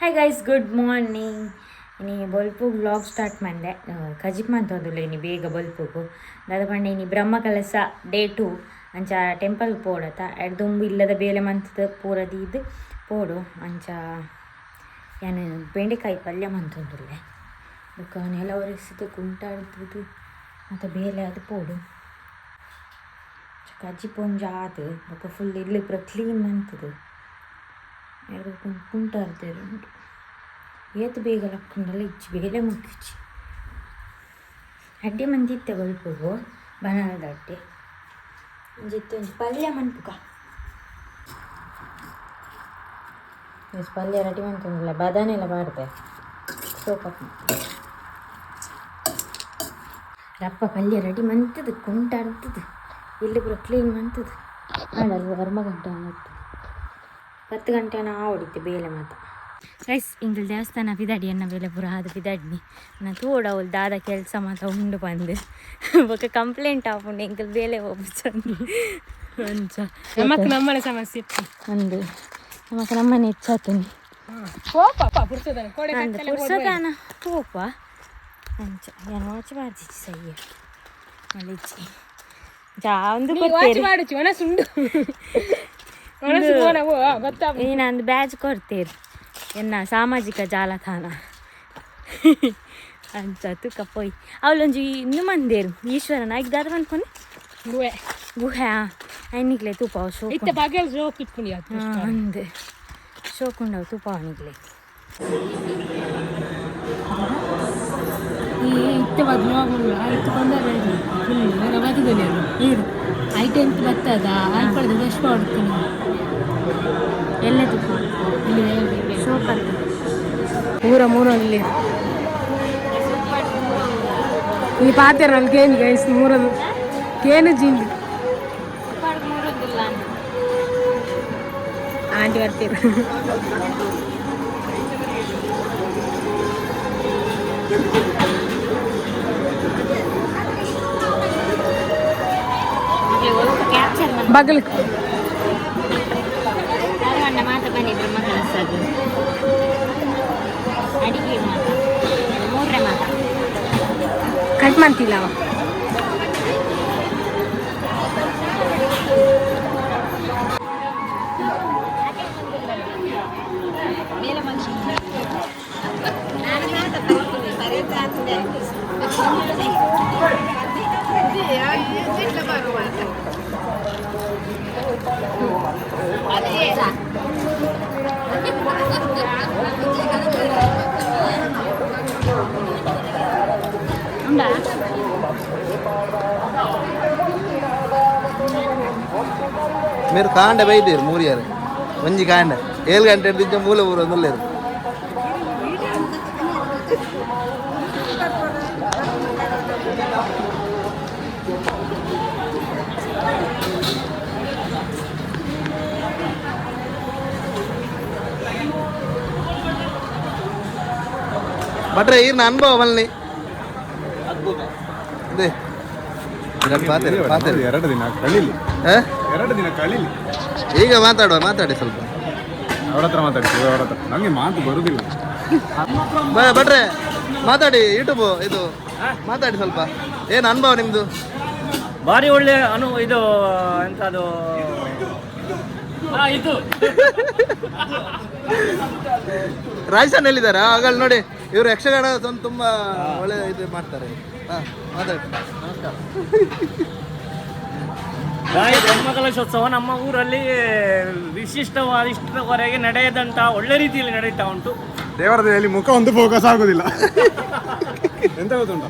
Hi guys, good morning. ಇನಿ ಬೊಲ್ಪು vlog start ಮಾಡಿದೆ. ಕಜಿಪ್ ಮಂತೊಂದುಲ್ಲೆ ಇನಿ ಬೇಗ ಬೊಲ್ಪುಗು ದಾದ ಪಂಡ ಇನಿ ಬ್ರಹ್ಮಕಲಸ ಡೇ 2 ಅಂಚ ಟೆಂಪಲ್ ಪೋಡತ ಎಡ್ದುಂಬು ಇಲ್ಲದ ಬೇಲೆ ಮಂತದ ಪೂರ ದೀದ್ ಪೋಡು ಅಂಚ ಏನು ಬೆಂಡೆಕಾಯಿ ಪಲ್ಯ ಮಂತೊಂದುಲ್ಲೆ ಬೊಕ್ಕ ನೆಲ ಒರೆಸಿದ ಕುಂಟಾಡ್ದು ಮತ್ತು ಬೇಲೆ ಅದು ಪೋಡು ಕಜಿಪ್ ಒಂಜಿ ಆದು ಬೊಕ್ಕ ಫುಲ್ ಇಲ್ಲಿ ಪೂರ ಕ್ಲೀನ್ ಮಂತದು ಎರಡು ಕುಂಟಾಡ್ತೇವೆ ಉಂಟು ಏತು ಬೇಗ ಲಕ್ಕಂಡಲ್ಲ ಇಚ್ಚಿ ಬೇಲೆ ಮುಕ್ಕಿಚ್ಚಿ ಅಡ್ಡೆ ಮಂದಿತ್ತೆ ಬಲ್ಪುಗು ಬನಾನದ ಅಡ್ಡೆ ಒಂಜಿತ್ತು ಒಂಜಿ ಪಲ್ಯ ಮನ್ಪುಗ ಪಲ್ಯ ರೆಡಿ ಮಂತಂದಿಲ್ಲ ಬದಾನೆ ಎಲ್ಲ ಬಾಡ್ದೆ ಸೋಕಪ್ ರಪ್ಪ ಪಲ್ಯ ರೆಡಿ ಮಂತದ್ದು ಕುಂಟಾಡ್ತದ್ದು ಇಲ್ಲಿ ಪೂರ ಕ್ಲೀನ್ ಮಂತದ್ದು ಮಾಡಲ್ವ ಗಂಟೆ ಮತ್ತು 10 ಗಂಟೆ ನಾವು ಹೊಡಿತೆ ಬೇಲೆ ಮಾತ ರೈಸ್ ಇಂಗ್ಲ ದೇವಸ್ಥಾನ ಬಿದಾಡಿ ಅನ್ನ ಬೇಲೆ ಪೂರ ಅದು ಬಿದಾಡ್ನಿ ನಾ ತೋಡ ಅವಳು ದಾದ ಕೆಲಸ ಮಾತ ಉಂಡು ಬಂದು ಬೊಕ್ಕ ಕಂಪ್ಲೇಂಟ್ ಆಪುಂಡು ಇಂಕಲ್ ಬೇಲೆ ಹೋಗ್ಬಂದು ಅಂಚ ನಮಕ್ ನಮ್ಮನೆ ಸಮಸ್ಯೆ ಒಂದು ನಮಕ್ ನಮ್ಮನೆ ಹೆಚ್ಚಾತನಿ ಪುರ್ಸದಾನ ಹೋಪ ಅಂಚ ಏನು ವಾಚ್ ಮಾಡ್ತಿಚ್ಚಿ ಸಯ್ಯ ಮಳಿಚ್ಚಿ ಜಾಂದು ಏನಂದು ಬ್ಯಾಜ್ ಕೊಡ್ತೀರಿ ಎನ್ನ ಸಾಮಾಜಿಕ ಜಾಲತಾಣ ಅಂತ ತುಕ ಪೋಯ್ ಅವಳೊಂಜಿ ಇನ್ನು ಮಂದೇರು ಈಶ್ವರನ ಈಗ ದಾದ ಅನ್ಕೊಂಡು ಗುಹೆ ಐನಿಗ್ಲೆ ತುಪ್ಪ ಅಂದೆ ಶೋಕುಂಡವು ತುಪ್ಪ ಅವನಿಗ್ಲೆ ಇತ್ತು ಐಟೆಂಟ್ ಬರ್ತದ ಅನ್ಕೊಳ್ಳೋದು ಬೆಸ್ಟ್ ಮಾಡ್ತೀನಿ ಎಲ್ಲ ತುಪ್ಪ ಸೂಪರ್ ಪೂರ ಮೂರಲ್ಲಿ ಈ ಪಾತ್ರೆ ಅಲ್ಲಿ ಕೇನು ಗೈಸ್ ಮೂರದು ಕೇನು ಜಿಂಡಿ ಆಂಟಿ ಬರ್ತೀರ ಬಗಲ್ ಮಾತ ಬನ್ನಿ ಬ್ರಹ್ಮಕಲಸದು ಅಡಿಗೆ ಮಾತ ಮೂರನೇ ಮಾತ ಕಟ್ ಮಾಡ್ತಿಲ್ಲ ಅವ మీరు కాండ బయటేరు మూరియారు మంచి కాండ 7 గంటల నుంచి మూల ఊరు వదలలేరు ಬಟ್ರೆ ಈರ್ನ ಅನುಭವ ಮಲ್ನಿ ಅದೇ ಎರಡು ದಿನ ಕಳೀಲಿ ಈಗ ಮಾತಾಡಿ ಸ್ವಲ್ಪ ಅವ್ರ ಹತ್ರ ಮಾತಾಡಿ ಅವ್ರ ಹತ್ರ ನನಗೆ ಮಾತು ಬರುದಿಲ್ಲ ಬಟ್ರೆ ಮಾತಾಡಿ ಯೂಟ್ಯೂಬ್ ಇದು ಮಾತಾಡಿ ಸ್ವಲ್ಪ ಏನು ಅನುಭವ ನಿಮ್ದು ಭಾರಿ ಒಳ್ಳೆ ಇದು ಎಂತದು ಇದು ರಾಜಸ್ಥಾನ ಎಲ್ಲಿದ್ದಾರೆ ಆಗಲ್ಲ ನೋಡಿ ಇವರು ಯಕ್ಷಗಾನ ತುಂಬಾ ಒಳ್ಳೆ ಇದು ಮಾಡ್ತಾರೆ ಮಾತಾಡಿ ನಮಸ್ಕಾರ ಬ್ರಹ್ಮಕಲಶೋತ್ಸವ ನಮ್ಮ ಊರಲ್ಲಿ ಇಷ್ಟರವರೆಗೆ ನಡೆಯದಂತ ಒಳ್ಳೆ ರೀತಿಯಲ್ಲಿ ನಡೀತಾ ಉಂಟು. ದೇವರದಲ್ಲಿ ಮುಖ ಒಂದು ಫೋಕಸ್ ಆಗುದಿಲ್ಲ. ಎಂತ ಗೊತ್ತುಂಟ,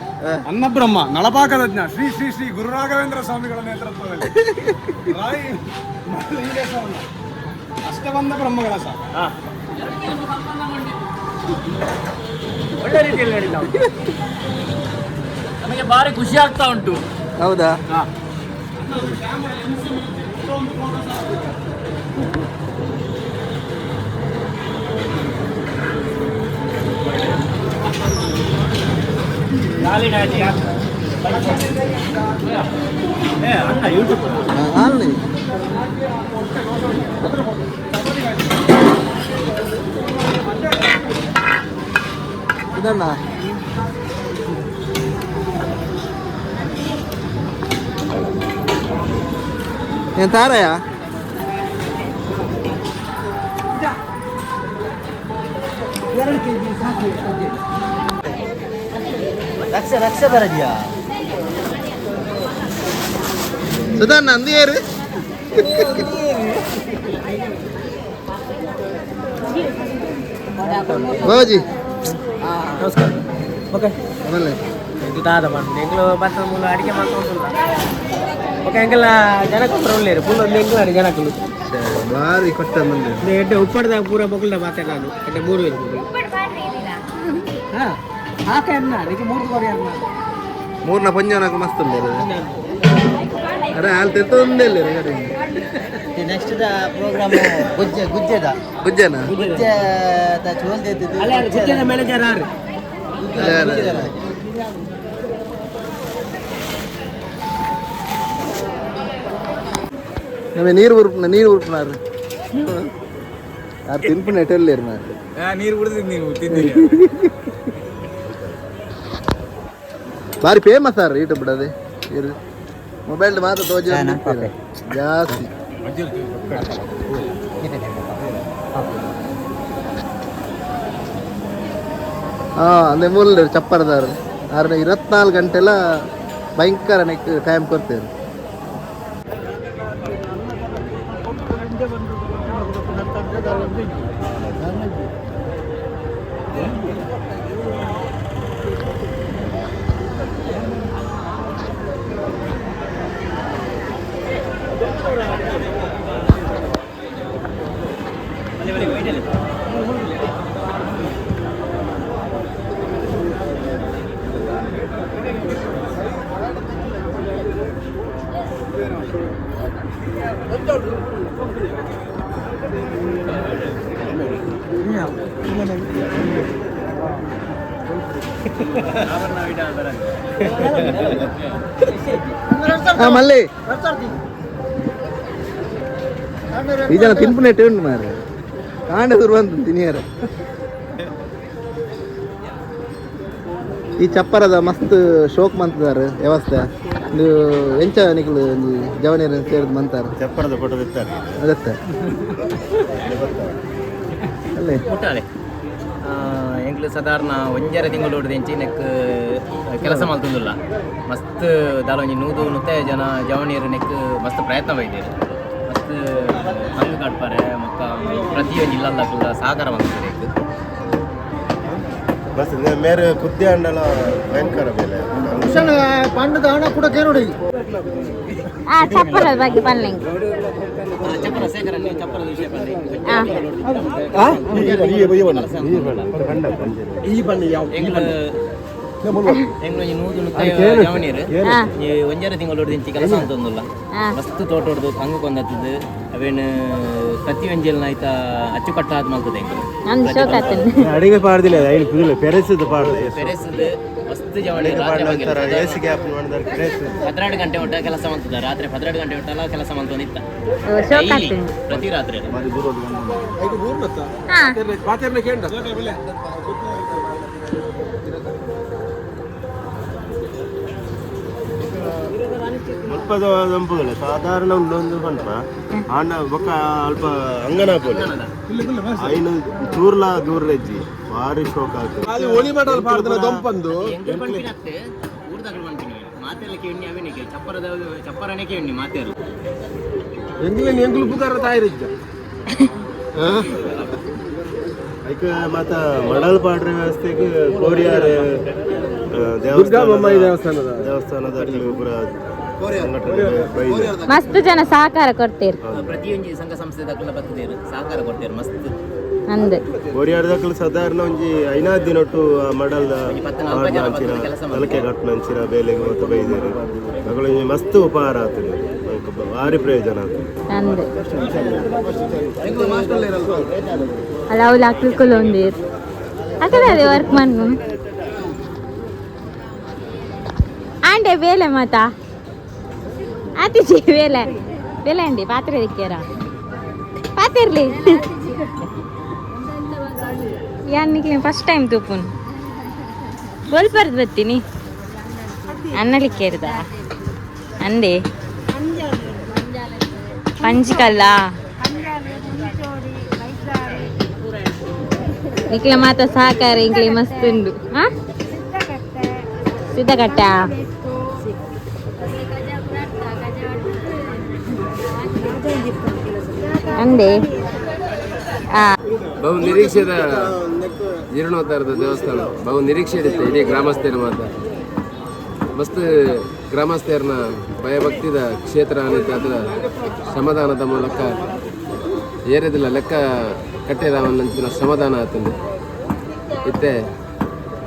ಅನ್ನಬ್ರಹ್ಮ ನಳಪಾಕದಜ್ಞ ಶ್ರೀ ಶ್ರೀ ಶ್ರೀ ಗುರು ರಾಘವೇಂದ್ರ ಸ್ವಾಮಿಗಳ ನೇತೃತ್ವದಲ್ಲಿ ಅಷ್ಟಬಂಧ ಬ್ರಹ್ಮಕಲಶ ಒಳ್ಳೆ ರೀತಿಯಲ್ಲಿ ನಡೀತಾ ಉಂಟು. ನಮಗೆ ಭಾರಿ ಖುಷಿ ಆಗ್ತಾ ಉಂಟು. ಹೌದಾ? ಅಣ್ಣ ಯೂಟ್ಯೂಬ್ ಇದನ್ನ ಏನ್ ತಾರಯ್ಯ ರಕ್ಷ ಬರದಿಯಾ ಸುಧಾ ನಂದಿಯರು ಬಾಬಾಜಿ ನಮಸ್ಕಾರ ಓಕೆ ಆಮೇಲೆ ಇದು ದಾದ ಬಂದು ಎಂಗ್ಲು ಭತ್ತ ಮೂಲ ಅಡಿಗೆ ಮಾಡ್ಕೊಂಡುಲ್ಲ ಓಕೆ ಎಂಗೆಲ್ಲ ಜನಕ್ಕೆ ಒಳ್ಳೆಯರು ಫುಲ್ ಒಂದು ಎಂಗ್ಲಾಡಿ ಜನಕ್ಕಲು ಭಾರಿ ಕೊಟ್ಟ ಮಂದಿ ಎಡ್ಡೆ ಉಪ್ಪಡ್ದಾಗ ಪೂರ ಬೊಗಲ್ದ ಮಾತೆ ನಾನು ಎಡ್ಡೆ ಮೂರು ಇರ್ಬೋದು ಹಾಂ ಹಾಕ ಅನ್ನ ನಿಮಗೆ ಮೂರು ಕೋರಿ ಅನ್ನ ಮೂರ್ನ ಪಂಜನಕ್ಕೆ ಮಸ್ತ್ ಉಂಟು ಅರೆ ಅಲ್ಲಿ ತೆತ್ತೊಂದೇ ಇಲ್ಲ ಗಾಡಿ ನೆಕ್ಸ್ಟ್ ಪ್ರೋಗ್ರಾಮ್ ಗುಜ್ಜೆದ ಗುಜ್ಜನ ಗುಜ್ಜೆ ಚೋಲ್ದ ಮ್ಯಾನೇಜರ್ ಯಾರು ನಮಗೆ ನೀರು ಉರುಪನಾರು ಯಾರು ತಿನ್ಪು ನೆಟ್ಟಲ್ಲಿ ನೀರು ಕುಡಿದಿದ್ದು ನೀವು ತಿಂದಿರಿ ಭಾರಿ ಫೇಮಸ್ ಆರ್ ಈಟ ಬಿಡದೆ ಇರು ಮೊಬೈಲ್ ಮಾತ್ರ ತೋಜ ಜಾಸ್ತಿ ಅಂದೆ ಮೂಲ ಚಪ್ಪರದಾರ ಆದ್ರೆ 24 ಗಂಟೆಲ್ಲ ಭಯಂಕರ ನೆಕ್ ಟೈಮ್ ಕೊಡ್ತೇವೆ మళ్ళీ ಈ ಜನ ತಿನ್ಪುನೆಟ್ಟೆ ಉಂಟು ಮಾರೆ ಕಾಂಡ ದುರ್ವಂತ ತಿನಿಯಾರ ಈ ಚಪ್ಪರದ ಮಸ್ತ್ ಶೋಕ್ ಮಂತಾರ ವ್ಯವಸ್ಥೆ ಇದು ಎಂಚ ನಿಕ್ಲು ಜವನಿಯರ ಸೇರಿದ್ ಮಂತಾರ ಚಪ್ಪರದ ಫೋಟೋ ಇರ್ತಾರೆ ಅದತ್ತೆ ಅಲ್ಲೇ ಮುಟ್ಟಾಳೆ ಎಂಕ್ಲು ಸಾಧಾರಣ ಒಂಜರ ತಿಂಗಳು ಹೊಡೆದು ನೆಕ್ ಕೆಲಸ ಮಾಡ್ತಂದಿಲ್ಲ ಮಸ್ತ್ ದಾಲೊಂಜಿ ನೂದು ನುತ್ತೆ ಜನ ಜವಣಿಯರು ನೆಕ್ ಮಸ್ತ್ ಪ್ರಯತ್ನ ಬೈದೇರು ಮಸ್ತ್ ಹಂಗೆ ಕಟ್ಪಾರೆ ಮಕ್ಕ ಪ್ರತಿಯೊಂದು ಇಲ್ಲಲ್ಲ ಕೂಡ ಸಹಕಾರ ಮಾಡ್ತಾರೆ ಬಸ್ ಮೇರೆ ಕುದ್ದೆ ಅಂಡಲ ಭಯಂಕರ ಬೆಲೆ ಪಂಡದ ಹಣ ಕೂಡ ಕೇನೋಡಿ ಚಪ್ಪರದ ಬಗ್ಗೆ ಪನ್ಲಿಂಗ್ ಚಪ್ಪರ ಸೇಕರ ನೀವು ಚಪ್ಪರದ ವಿಷಯ ಬನ್ನಿ ಈ ಬನ್ನಿ ಯಾವ ಎಂಗ್ಲೊಂಜಿ ನೂದು ನುತ್ತೆ ಜವಣಿಯರು ಒಂಜರ ತಿಂಗಳು ಹೊಡೆದಿಂಚಿ ಕೆಲಸ ಅಂತಂದಿಲ್ಲ ಮಸ್ತ್ ತೋಟ ಹೊಡೆದು ಹಂಗೆ ಕೊಂದತ್ತದು ಅವೇನು ಪ್ರತಿ ಒಂಜೆಲ್ನ ಆಯ್ತಾ ಅಚ್ಚುಕಟ್ಟಾದ ಮಾಡ್ತದೆ ಅಡಿಗೆ ಪಾಡ್ದಿಲ್ಲ ಐದು ಪೆರೆಸದು ಪಾಡ್ದು ಪೆರೆಸದು ಮಸ್ತ್ ಜವಣಿ 12 ಗಂಟೆ ಒಟ್ಟ ಕೆಲಸ ಮಾಡ್ತದ ರಾತ್ರಿ 12 ಗಂಟೆ ಒಟ್ಟಲ್ಲ ಕೆಲಸ ಮಾಡ್ತಂದಿತ್ತ ಪ್ರತಿ ರಾತ್ರಿ ಅಲ್ಪದ ದಂಪುಗಳು ಸಾಧಾರಣ ಒಂದು ಪಂಪ ಆಂಡ ಬೊಕ್ಕ ಅಲ್ಪ ಅಂಗನ ಪೋಲೆ ಐನು ದೂರ್ಲ ದೂರ್ರೆಜ್ಜಿ ಭಾರಿ ಶೋಕ ಆಗ್ತದೆ ಒಳಿ ಮಾಡಲ್ ಪಾಡ್ದನ ದಂಪಂದು ಮಾತೆಲ್ಲ ಎಣ್ಣೆ ಅವೇನಿಗೆ ಚಪ್ಪರನೆಗೆ ಎಣ್ಣೆ ಮಾತೆಲ್ಲ ಎಂಗ್ಲು ಪುಕಾರ ತಾಯಿರಿಜ್ಜ ಐಕ ಮಾತ ಮಡಲ್ ಪಾಡ್ರೆ ವ್ಯವಸ್ಥೆಗೆ ಕೋರಿಯಾರ ದೇವಸ್ಥಾನದ ಪೂರ ಮಸ್ತ್ ಜನ ಸಹಕಾರ ಕೊಡ್ತೀರಿ ಪ್ರತಿಯೊಂದು ಸಂಘ ಸಂಸ್ಥೆ ಬರ್ತದೇರು ಸಹಕಾರ ಕೊಡ್ತೀರಿ ಮಸ್ತ್ ಅಂದೆ ಕೋರಿಯಾರ್ದಕ್ಕಲು ಸಾಧಾರಣ ಒಂಜಿ 5 ದಿನೊಟ್ಟು ಮಡಲ್ದ ತಲಕೆ ಕಟ್ಟು ನಂಚಿನ ಬೇಲೆಗೆ ಮತ್ತು ಬೈದೇರು ಅಗಳು ಮಸ್ತ್ ಉಪಹಾರ ಆಗ್ತದೆ ಭಾರಿ ಪ್ರಯೋಜನ ಆಗ್ತದೆ ಅಂದೆ ಅಲ್ಲ ಅವ್ಲು ಅಕ್ಕಲ್ಕೊಲ್ಲ ಒಂದೇರು ಅಕ್ಕಲ್ಲ ಅದೇ ವರ್ಕ್ ಮಾಡ್ನು ಆಂಡೆ ಬೇಲೆ ಮಾತಾ ಆತಿಜಿ ಬೇಲೆ ಬೇಲೆ ಅಂಡಿ ಪಾತ್ರೆ ದಿಕ್ಕ್ಯಾರ ಪಾತಿರ್ಲಿ ಯಾನ್ನಿಕ್ಲಿ ಫಸ್ಟ್ ಟೈಮ್ ತೂಪುನ್ ಗೋಲ್ಪರ್ದು ಬರ್ತೀನಿ ಅನ್ನಲಿಕ್ಕೆ ಇರುದ ಅಂದೆ ಪಂಚಕಲ್ಲ ಇಂಕ್ಲ ಮಾತ ಸಾಕಾರ ಇಂಕ್ಲಿ ಮಸ್ತ್ ಉಂಡು ಸಿದ್ಧಕಟ್ಟ ಅಂದೆ ಬಹು ನಿರೀಕ್ಷೆದ ಜೀರ್ಣೋದ್ಧಾರದ ದೇವಸ್ಥಾನ ಬಹು ನಿರೀಕ್ಷೆ ಇರುತ್ತೆ ಇಡೀ ಗ್ರಾಮಸ್ಥರ ಮಾತ ಮಸ್ತ್ ಗ್ರಾಮಸ್ಥರನ್ನ ಭಯಭಕ್ತಿದ ಕ್ಷೇತ್ರ ಅನ್ನಿತ್ತು ಅದರ ಶ್ರಮದಾನದ ಮೂಲಕ ಏರಿದಿಲ್ಲ ಲೆಕ್ಕ ಕಟ್ಟಿರವನ್ನಂಚಿನ ಶ್ರಮದಾನ ಆತಂದು ಇತ್ತೆ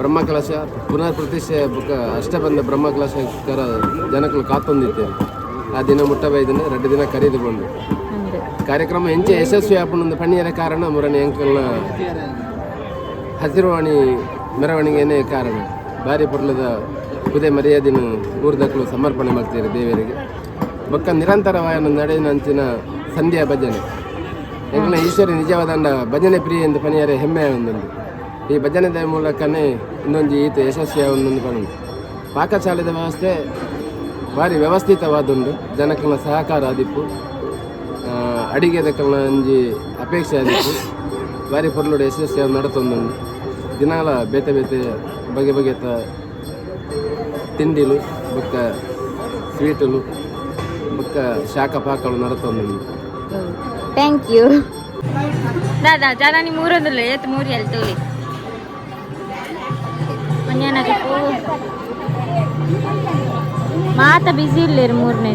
ಬ್ರಹ್ಮಕಲಶ ಪುನರ್ ಪ್ರತಿಷ್ಠೆ ಬುಕ್ಕ ಅಷ್ಟಬಂಧ ಬ್ರಹ್ಮಕಲಶಕರ ಜನಗಳು ಕಾತೊಂದಿತ್ತೇವೆ ಆ ದಿನ ಮುಟ್ಟಬೈದನ್ನು 2 ದಿನ ಕರೀದುಕೊಂಡು ಕಾರ್ಯಕ್ರಮ ಹೆಂಚೆ ಯಶಸ್ವಿ ಆಪಣೊಂದು ಪಣಿಯರ ಕಾರಣ ಮೂರನೇ ಅಂಕಲ್ನ ಹಸಿರುವಾಣಿ ಮೆರವಣಿಗೆನೇ ಕಾರಣ ಭಾರಿ ಪುರ್ಲದ ಕುದೆ ಮರ್ಯಾದಿನ ಊರ್ದಕ್ಕಳು ಸಮರ್ಪಣೆ ಮಾಡ್ತೀರಿ ದೇವರಿಗೆ ಬೊಕ್ಕ ನಿರಂತರವಾದ ನಡೆನಂಚಿನ ಸಂಧ್ಯಾ ಭಜನೆ ಎಂಕ್ಲ ಈಶ್ವರಿ ನಿಜವಾದಂಡ ಭಜನೆ ಪ್ರಿಯ ಎಂದು ಪಣಿಯರೆ ಹೆಮ್ಮೆ ಒಂದೊಂದು ಈ ಭಜನೆದ ಮೂಲಕನೇ ಇನ್ನೊಂದು ಈತ ಯಶಸ್ವಿ ಒಂದೊಂದು ಪಣ ಪಾಕಶಾಲೆದ ವ್ಯವಸ್ಥೆ ಭಾರಿ ವ್ಯವಸ್ಥಿತವಾದುಂಡು ಜನಕ್ಕಳ ಸಹಕಾರ ಆದಿಪ್ಪು ಅಡಿಗೆದಕ್ಕಳ ಒಂಜಿ ಅಪೇಕ್ಷೆ ಆದಿಪ್ಪು ಭಾರಿ ಪೊರ್ಲುಡು ಯಶಸ್ವಿ ನಡತೊಂದುಂಡು ದಿನಾಲ ಬೇತೆ ಬೇತೆ ಬಗೆ ಬಗೆತ ತಿಂಡಿಲು ಬೊಕ್ಕ ಸ್ವೀಟುಲು ಬೊಕ್ಕ ಶಾಖ ಪಾಕಲು ನಡತೊಂದುಂಡು ಥ್ಯಾಂಕ್ ಯು ದಾದಾ ಜಾದ ನಿಮ್ಮ ಊರೊಂದಿಲ್ಲ ಎತ್ತು ಮೂರಿ ಅಲ್ಲಿ ತೋಲಿ ಮನ್ಯಾನಕ್ಕೆ ಮಾತ ಬಿಸಿ ಇರ್ಲಿರಿ ಮೂರನೇ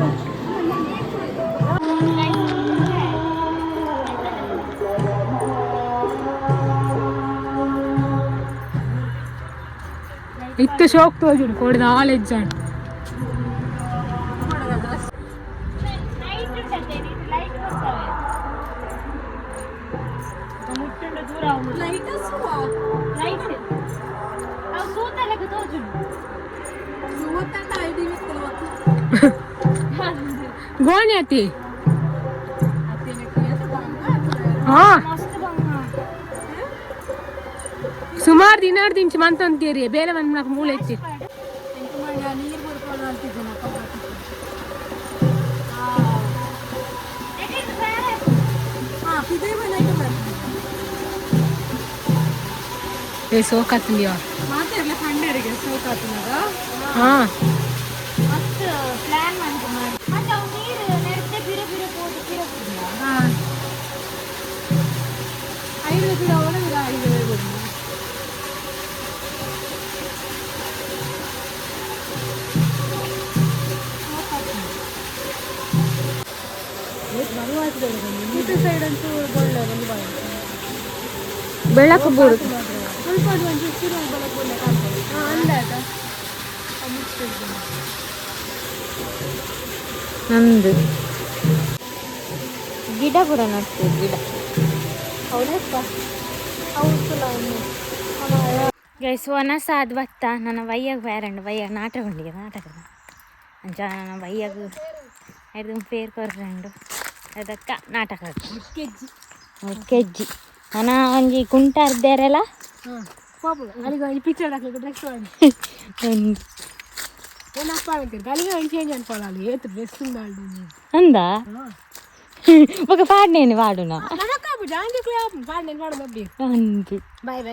इतने शौक तो जो कोड नालेज जान गोणी आती हाँ ಸುಮಾರು ದಿನಾರ್ದಿಂಚ ಮಂತ ಅಂತೀರಿ ಬೇರೆ ಒಂದು ನಾಲ್ಕು ಮೂಳೆ ಐತಿ ಸೋಕಾತಿಂದಿಯ ಹಾಂ ಬೆಳಕು ಬೂಡು ನಂದು ಗಿಡ ಕೂಡ ನಡ್ತೀವಿ ಗಿಡ ಗೈಸ್ ಒನಸ ಅದು ಬತ್ತ ನನ್ನ ವಯ್ಯಾಗ ಬೇರಂಡು ವಯ್ಯಾಗ ನಾಟಕ ಅಂಚ ನನ್ನ ವಯ್ಯಾಗ ಅದು ಪೇರ್ ಕೊರ್ರಂಡು ಅದಕ್ಕೆ ನಾಟಕ ಕೆಜ್ಜಿ ನನ್ನ ಒಂಜಿ ಕುಂಟ ಅರ್ದ್ಯಾರಲ್ಲ ಅಂದ ఒక పాట నేను వాడునా ಬಾಯ್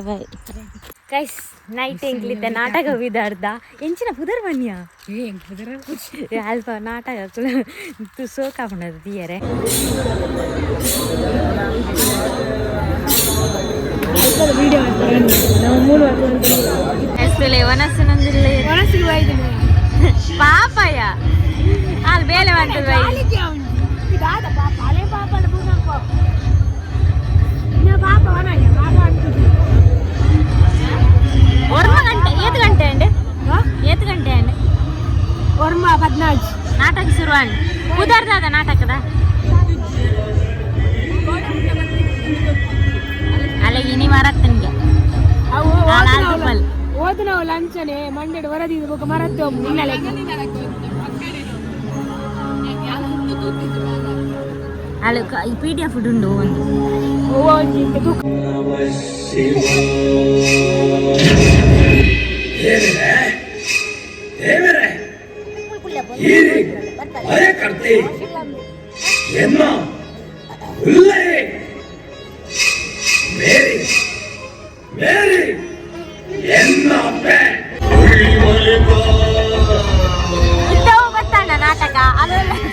ಬಾಯ್ ಗೈಸ್ ನೈಟ್ ಎಂಕ್ಲಿದ್ದ ನಾಟಕ ವಿಧಾರ್ದ ಎಂಚಿನ ಪುದರ್ ಬನ್ಯ ಅಲ್ಪ ನಾಟಕ ಸೋಕಾಪಣದು ತೀಯರೆ ವನಸ್ಸಿನೊಂದಿಲ್ಲ ಪಾಪಯ್ಯ ಅಲ್ಲಿ ಬೇಲೆ ಮಾಡ್ತದ ಏತ್ ಗಂಟೆ ಅಂಡೆ ವರ್ಮ 14 ನಾಟಕ ಶುರುವಾಂಡ್ ಕುದರ್ದಾದ ನಾಟಕದ ಅಲ್ಲಿಗೆ ಇನಿ ಮರತ್ತನ್ಗೆ ಓದಿನ ಲಂಚನೆ ಮಂಡ್ಯದ ವರದಿ ಮರತ್ತೆ ನಿನ್ನಲೆ ಅಲ್ಲಿ PDF ಉಂಡು ಒಂದು ಗೊತ್ತಣ್ಣ ನಾಟಕ ಅದೆಲ್ಲ